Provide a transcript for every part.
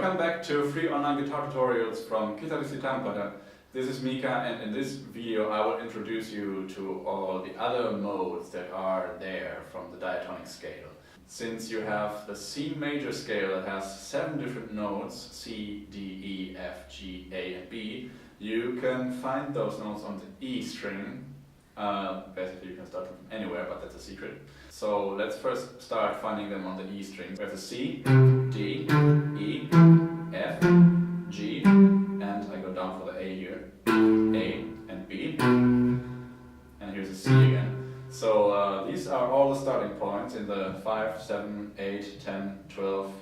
Welcome back to free online guitar tutorials from Kitaristi Tampere. This is Mika, and in this video I will introduce you to all the other modes that are there from the diatonic scale. Since you have the C major scale that has 7 different notes, C, D, E, F, G, A and B, you can find those notes on the E string. Basically you can start from anywhere, but that's a secret. So let's first start finding them on the E string. We have the C, D, E, F, G, and I go down for the A here, A and B, and here's a C again. So these are all the starting points in the 5, 7, 8, 10, 12,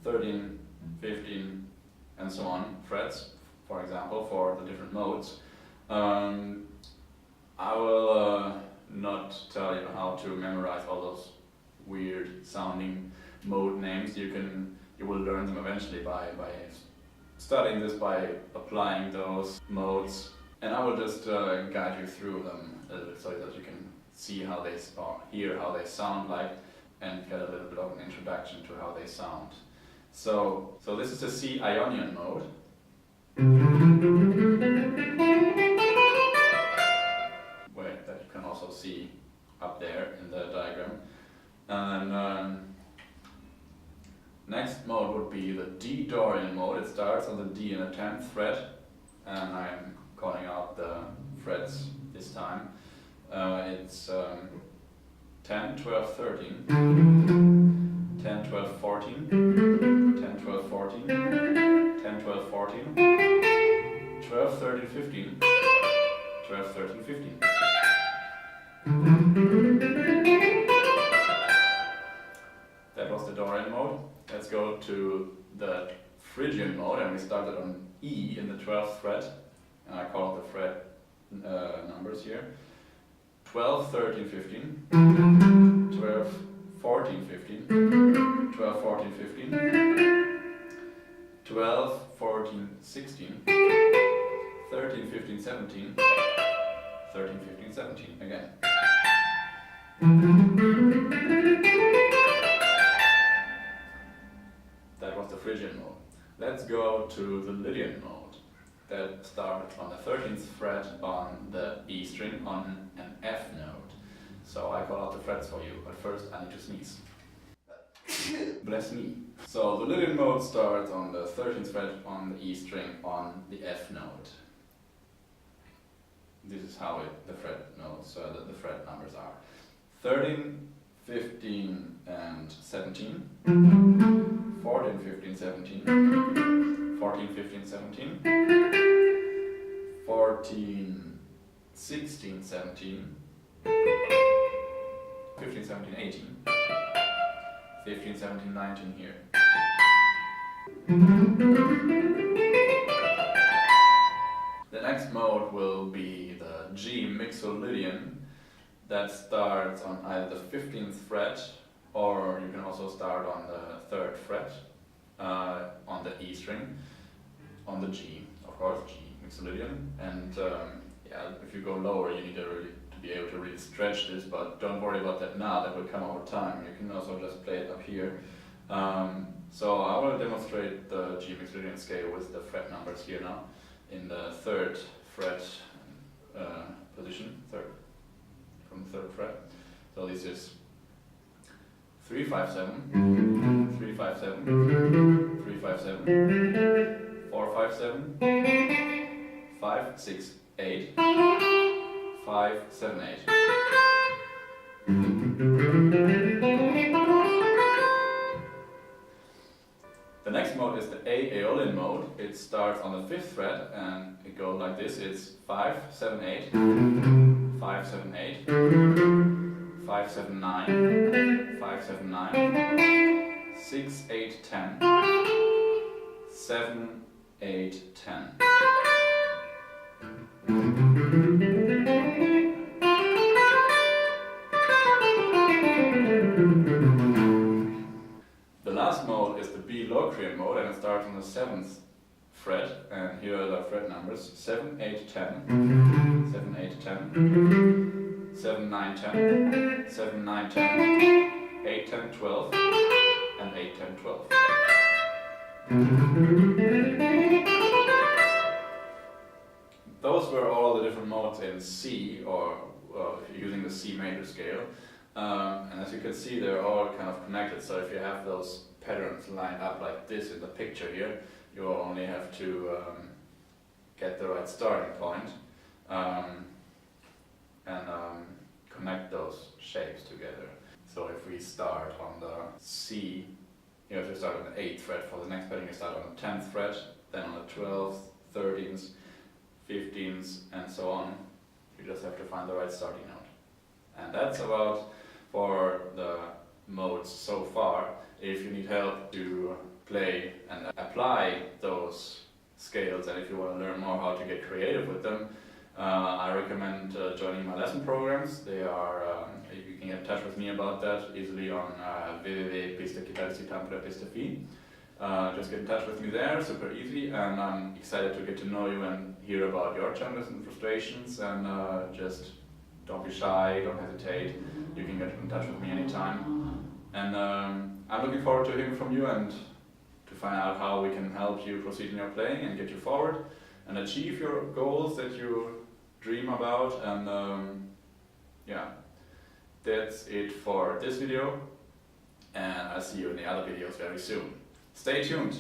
13, 15 and so on frets, for example, for the different modes. I will not tell you how to memorize all those weird sounding mode names. You will learn them eventually by studying this, by applying those modes, and I will just guide you through them a little bit so that you can see how they hear how they sound like and get a little bit of an introduction to how they sound. So this is the C Ionian mode. That you can also see up there in the diagram. And next mode would be the D Dorian mode. It starts on the D in the 10th fret, and I'm calling out the frets this time. It's 10, 12, 13, 10, 12, 14, 10, 12, 14, 10, 12, 14, 12, 13, 15, 12, 13, 15. That was the Dorian mode. Let's go to the Phrygian mode, and we started on E in the 12th fret, and I call it the fret numbers here. 12, 13, 15, 12, 14, 15, 12, 14, 15, 12, 14, 16, 13, 15, 17, 13, 15, 17 again. That was the Phrygian mode. Let's go to the Lydian mode. That started on the 13th fret on the E string on an F note. So I call out the frets for you, but first I need to sneeze. Bless me. So the Lydian mode starts on the 13th fret on the E string on the F note. This is how the fret notes, the fret numbers are. 13, 15 and 17, 14, 15, 17, 14, 15, 17, 14, 16, 17, 15, 17, 18, 15, 17, 19 here. The next mode will be the G Mixolydian. That starts on either the 15th fret, or you can also start on the 3rd fret on the E string, on the G, of course, G Mixolydian. And yeah, if you go lower, you need to be able to really stretch this, but don't worry about that now, that will come over time. You can also just play it up here. So I will demonstrate the G Mixolydian scale with the fret numbers here now, in the 3rd fret position, from the 3rd fret. So this is 3, 5, 7, 3, 5, 7, 3, 5, 7, 4, 5, 7, 5, 6, 8, 5, 7, 8. The next mode is the A Aeolian mode. It starts on the 5th fret and it goes like this. It's 5, 7, 8, 5, 7, 8, 5, 7, 9, 5, 7, 9, 6, 8, 10, 7, 8, 10. The last mode is the B Locrian mode, and it starts on the 7th fret, and here are the fret numbers: 7, 8, 10, 7, 8, 10, 7, 9, 10, 7, 9, 10, 8, 10, 12, and 8, 10, 12. Those were all the different modes in C, or if you're using the C major scale. And as you can see, they're all kind of connected. So if you have those patterns lined up like this in the picture here, you only have to get the right starting point and connect those shapes together. So if we start on the C, you have to start on the 8th fret. For the next pattern, you start on the 10th fret, then on the 12th, 13th, 15th, and so on. You just have to find the right starting note. And that's about for the modes so far. If you need help to play and apply those scales, and if you want to learn more how to get creative with them, I recommend joining my lesson programs. They are, you can get in touch with me about that easily on www.Kitaristi.fi. Just get in touch with me there, super easy, and I'm excited to get to know you and hear about your challenges and frustrations, and just don't be shy, don't hesitate. You can get in touch with me anytime. And I'm looking forward to hearing from you and to find out how we can help you proceed in your playing and get you forward and achieve your goals that you dream about. And yeah, that's it for this video, and I'll see you in the other videos very soon. Stay tuned!